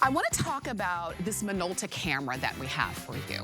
I want to talk about this Minolta camera that we have for you.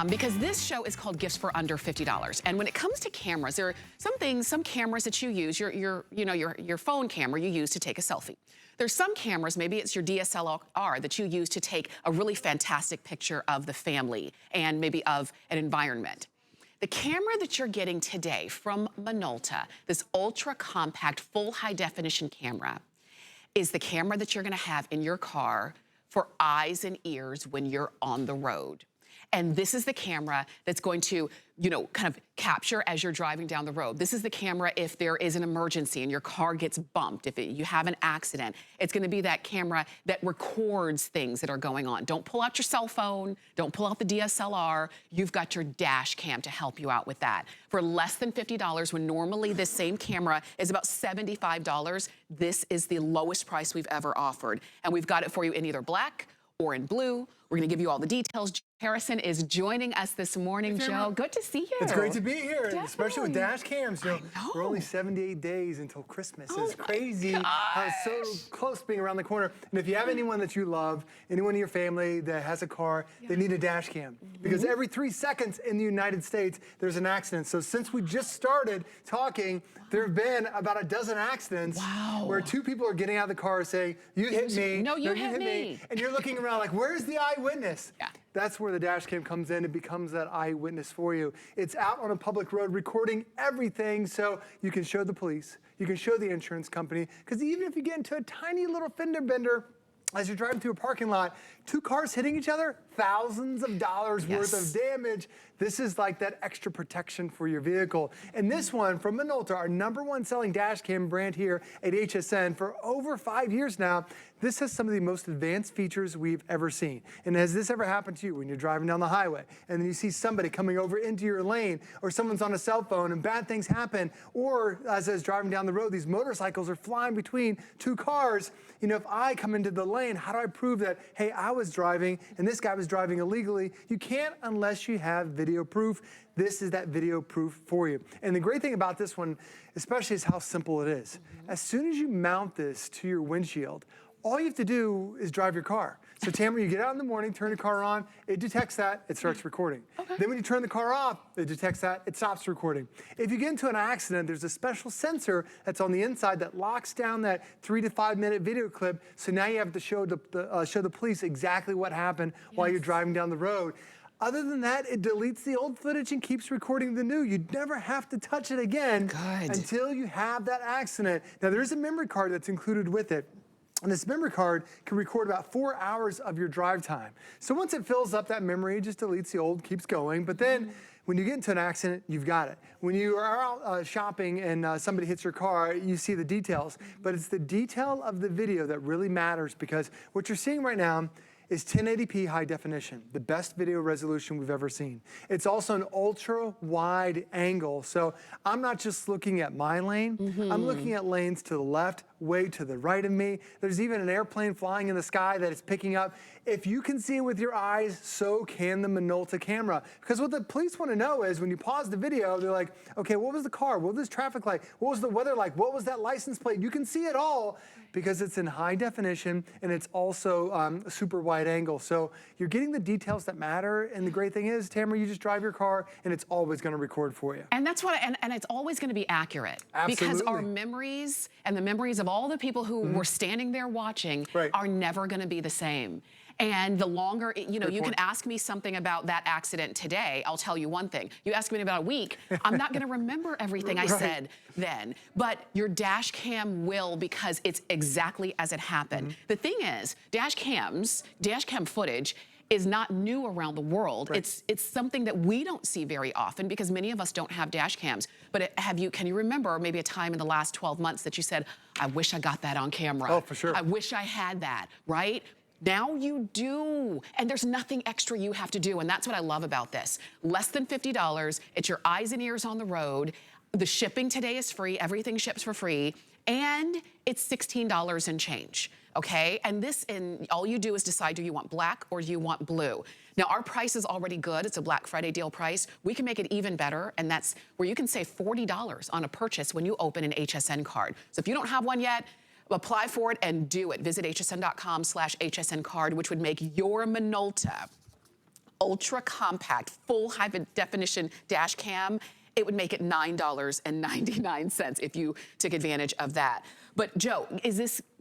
Because this show is called Gifts for Under $50. And when it comes to cameras, there are some cameras that you use, your phone camera you use to take a selfie. There's some cameras, maybe it's your DSLR, that you use to take a really fantastic picture of the family and maybe of an environment. The camera that you're getting today from Minolta, this ultra compact, full high definition camera, is the camera that you're gonna have in your car for eyes and ears when you're on the road. And this is the camera that's going to, kind of capture as you're driving down the road. This is the camera if there is an emergency and your car gets bumped, if you have an accident. It's gonna be that camera that records things that are going on. Don't pull out your cell phone, don't pull out the DSLR. You've got your dash cam to help you out with that. For less than $50, when normally this same camera is about $75, this is the lowest price we've ever offered. And we've got it for you in either black or in blue. We're gonna give you all the details. Harrison is joining us this morning, Joe. Good to see you. It's great to be here, and especially with dash cams. We're only 78 days until Christmas. It's crazy how it's so close being around the corner. And if you have anyone that you love, anyone in your family that has a car, they need a dash cam. Because every 3 seconds in the United States, there's an accident. So since we just started talking, there have been about a dozen accidents where 2 people are getting out of the car saying, you hit me, no, you hit me. And you're looking around like, where's the eyewitness? Yeah. That's where the dash cam comes in. It becomes that eyewitness for you. It's out on a public road recording everything, so you can show the police, you can show the insurance company, because even if you get into a tiny little fender bender, as you're driving through a parking lot, 2 cars hitting each other, thousands of dollars worth of damage. This is like that extra protection for your vehicle. And this one from Minolta, our #1 selling dash cam brand here at HSN for over 5 years now. This has some of the most advanced features we've ever seen. And has this ever happened to you when you're driving down the highway and then you see somebody coming over into your lane, or someone's on a cell phone and bad things happen, or as I was driving down the road, these motorcycles are flying between 2 cars. If I come into the lane, how do I prove that, hey, I was driving and this guy was driving illegally? You can't unless you have video proof. This is that video proof for you. And the great thing about this one, especially, is how simple it is. As soon as you mount this to your windshield, all you have to do is drive your car. So Tamara, you get out in the morning, turn your car on, it detects that, it starts recording. Then when you turn the car off, it detects that, it stops recording. If you get into an accident, there's a special sensor that's on the inside that locks down that 3 to 5 minute video clip. So now you have to show the police exactly what happened while you're driving down the road. Other than that, it deletes the old footage and keeps recording the new. You'd never have to touch it again until you have that accident. Now there's a memory card that's included with it. And this memory card can record about 4 hours of your drive time. So once it fills up that memory, it just deletes the old, keeps going. But then when you get into an accident, you've got it. When you are out shopping and somebody hits your car, you see the details. But it's the detail of the video that really matters, because what you're seeing right now is 1080p high definition, the best video resolution we've ever seen. It's also an ultra wide angle. So I'm not just looking at my lane, I'm looking at lanes to the left, way to the right of me. There's even an airplane flying in the sky that it's picking up. If you can see it with your eyes, so can the Minolta camera. Because what the police want to know is, when you pause the video, they're like, okay, what was the car? What was traffic like? What was the weather like? What was that license plate? You can see it all because it's in high definition, and it's also a super wide angle. So you're getting the details that matter. And the great thing is, Tamara, you just drive your car and it's always going to record for you. And that's what, and it's always going to be accurate. Absolutely. Because our memories and the memories of all the people who were standing there watching are never going to be the same. And the longer, you can ask me something about that accident today, I'll tell you one thing. You ask me about a week, I'm not gonna remember everything I said then. But your dash cam will, because it's exactly as it happened. The thing is, dash cam footage is not new around the world. It's something that we don't see very often, because many of us don't have dash cams. But can you remember maybe a time in the last 12 months that you said, I wish I got that on camera. Oh, for sure. I wish I had that, right? Now you do, and there's nothing extra you have to do, and that's what I love about this. Less than $50, it's your eyes and ears on the road. The shipping today is free, everything ships for free, and it's $16 and change, okay? And all you do is decide, do you want black or do you want blue? Now our price is already good, it's a Black Friday deal price. We can make it even better, and that's where you can save $40 on a purchase when you open an HSN card. So if you don't have one yet, Apply for it and do it. Visit hsn.com/hsn card, which would make your Minolta ultra compact, full high definition dash cam. It would make it $9.99 if you took advantage of that. But Joe,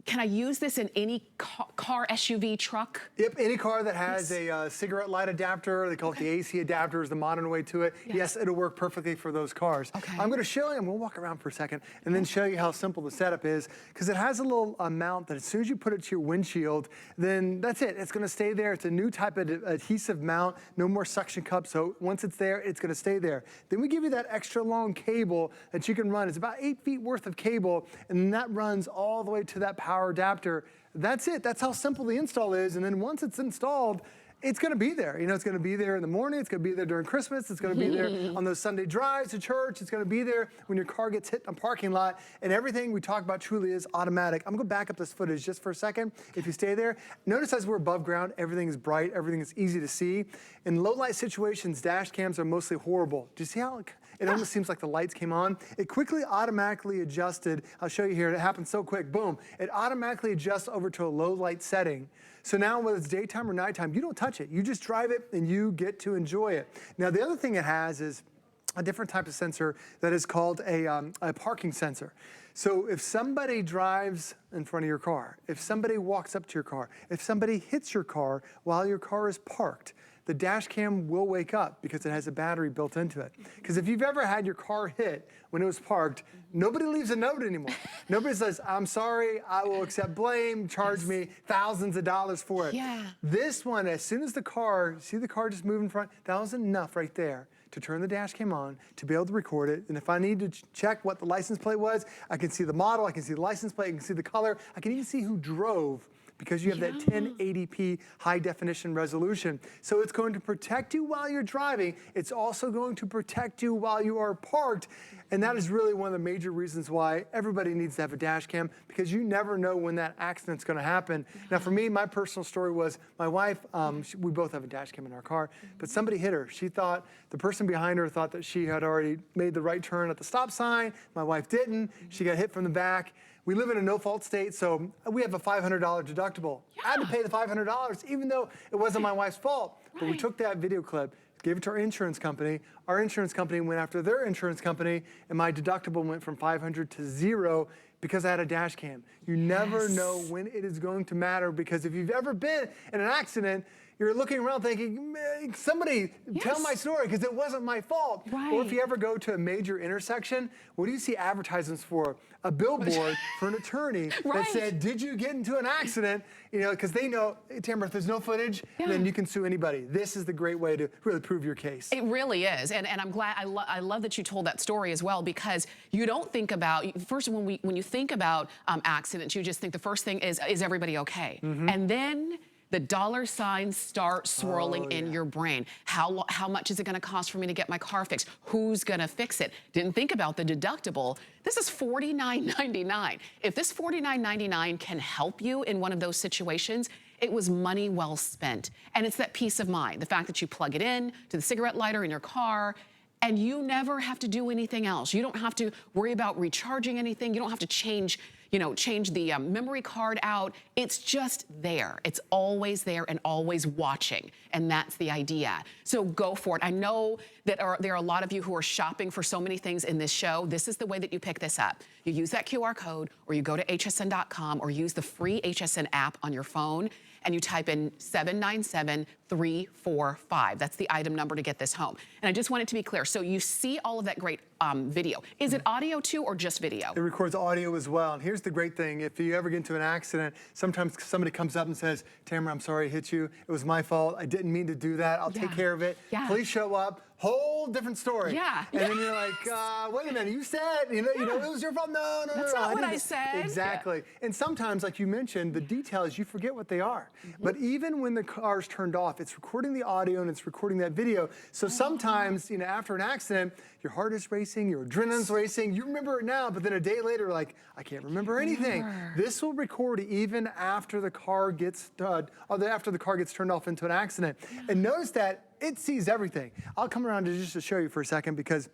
can I use this in any car, SUV, truck? Yep, any car that has a cigarette light adapter, they call it the AC adapter is the modern way to it. Yes, it'll work perfectly for those cars. Okay. I'm gonna show you, I'm gonna walk around for a second and then show you how simple the setup is, because it has a little mount that as soon as you put it to your windshield, then that's it, it's gonna stay there. It's a new type of adhesive mount, no more suction cup, so once it's there, it's gonna stay there. Then we give you that extra long cable that you can run. It's about 8 feet worth of cable, and then that runs all the way to that power adapter. That's it. That's how simple the install is. And then once it's installed, it's going to be there. You know, it's going to be there in the morning. It's going to be there during Christmas. It's going to be there on those Sunday drives to church. It's going to be there when your car gets hit in a parking lot. And everything we talk about truly is automatic. I'm going to back up this footage just for a second. If you stay there, notice as we're above ground, everything is bright. Everything is easy to see. In low light situations, dash cams are mostly horrible. Do you see how it almost seems like the lights came on? It quickly automatically adjusted. I'll show you here. It happened so quick. Boom. It automatically adjusts over to a low light setting. So now whether it's daytime or nighttime, you don't touch it. You just drive it and you get to enjoy it. Now the other thing it has is a different type of sensor that is called a parking sensor. So if somebody drives in front of your car, if somebody walks up to your car, if somebody hits your car while your car is parked, the dash cam will wake up because it has a battery built into it. Because if you've ever had your car hit when it was parked, nobody leaves a note anymore. Nobody says, I'm sorry, I will accept blame, charge me thousands of dollars for it. Yeah. This one, as soon as the car, see the car just move in front, that was enough right there to turn the dash cam on, to be able to record it. And if I need to check what the license plate was, I can see the model, I can see the license plate, I can see the color, I can even see who drove, because you have that 1080p high definition resolution. So it's going to protect you while you're driving. It's also going to protect you while you are parked. And that is really one of the major reasons why everybody needs to have a dash cam, because you never know when that accident's gonna happen. Now for me, my personal story was my wife, we both have a dash cam in our car, but somebody hit her. She thought, the person behind her thought that she had already made the right turn at the stop sign. My wife didn't. She got hit from the back. We live in a no-fault state, so we have a $500 deductible. I had to pay the $500, even though it wasn't my wife's fault. But we took that video clip, gave it to our insurance company. Our insurance company went after their insurance company, and my deductible went from 500 to 0 because I had a dash cam. You never know when it is going to matter, because if you've ever been in an accident, you're looking around thinking, somebody tell my story, because it wasn't my fault. Or if you ever go to a major intersection, what do you see advertisements for? A billboard for an attorney that said, did you get into an accident? You know, because they know, Tamara, if there's no footage, then you can sue anybody. This is the great way to really prove your case. It really is, and I'm glad, I love that you told that story as well, because you don't think about, first when you think about accidents, you just think the first thing is everybody okay? And then the dollar signs start swirling in your brain. How much is it gonna cost for me to get my car fixed? Who's gonna fix it? Didn't think about the deductible. This is $49.99. If this $49.99 can help you in one of those situations, it was money well spent. And it's that peace of mind, the fact that you plug it in to the cigarette lighter in your car, and you never have to do anything else. You don't have to worry about recharging anything. You don't have to change the memory card out. It's just there. It's always there and always watching. And that's the idea. So go for it. I know that there are a lot of you who are shopping for so many things in this show. This is the way that you pick this up. You use that QR code, or you go to hsn.com, or use the free HSN app on your phone, and you type in 797345. That's the item number to get this home. And I just want it to be clear. So you see all of that great video. Is it audio too, or just video? It records audio as well. And here's the great thing. If you ever get into an accident, sometimes somebody comes up and says, Tamara, I'm sorry I hit you. It was my fault. I didn't mean to do that. I'll take care of it. Police show up. Whole different story. And then you're like, wait a minute, you said, you know, it was your fault. No, That's not what I said. Exactly. And sometimes, like you mentioned, the details, you forget what they are. But even when the car's turned off, it's recording the audio and it's recording that video. So sometimes, you know, after an accident, your heart is racing, your adrenaline's racing, you remember it now, but then a day later, like, I can't remember anything. This will record even after the car gets after the car gets turned off into an accident. And notice that it sees everything. I'll come around just to show you for a second, because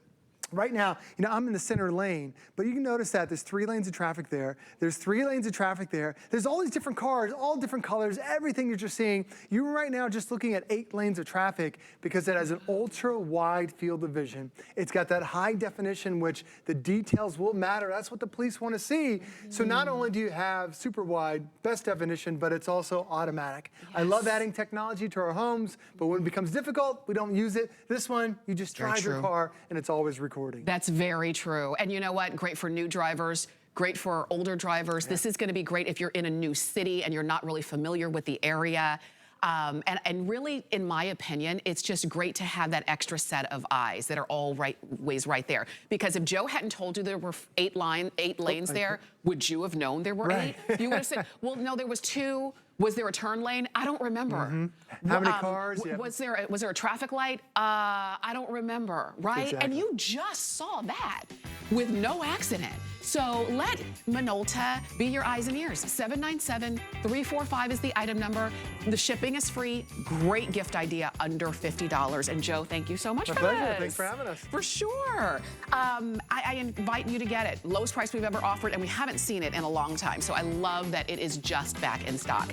Right now, you know, I'm in the center lane, but you can notice that there's 3 lanes of traffic there. There's 3 lanes of traffic there. There's all these different cars, all different colors, everything that you're seeing. You're right now just looking at 8 lanes of traffic because it has an ultra-wide field of vision. It's got that high definition, which the details will matter. That's what the police want to see. So not only do you have super wide, best definition, but it's also automatic. Yes. I love adding technology to our homes, but when it becomes difficult, we don't use it. This one, you just drive your car and it's always recording. That's very true. And you know what? Great for new drivers, great for older drivers. This is going to be great if you're in a new city and you're not really familiar with the area. And really, in my opinion, it's just great to have that extra set of eyes that are always right there. Because if Joe hadn't told you there were 8 lanes there, would you have known there were 8? You would have said, well, no, there was 2. Was there a turn lane? I don't remember. How many cars? Was there a traffic light? I don't remember, right? Exactly. And you just saw that with no accident. So let Minolta be your eyes and ears. 797-345 is the item number. The shipping is free. Great gift idea, under $50. And Joe, thank you so much for pleasure. this. Thanks for having us. For sure. I invite you to get it. Lowest price we've ever offered, and we haven't seen it in a long time. So I love that it is just back in stock.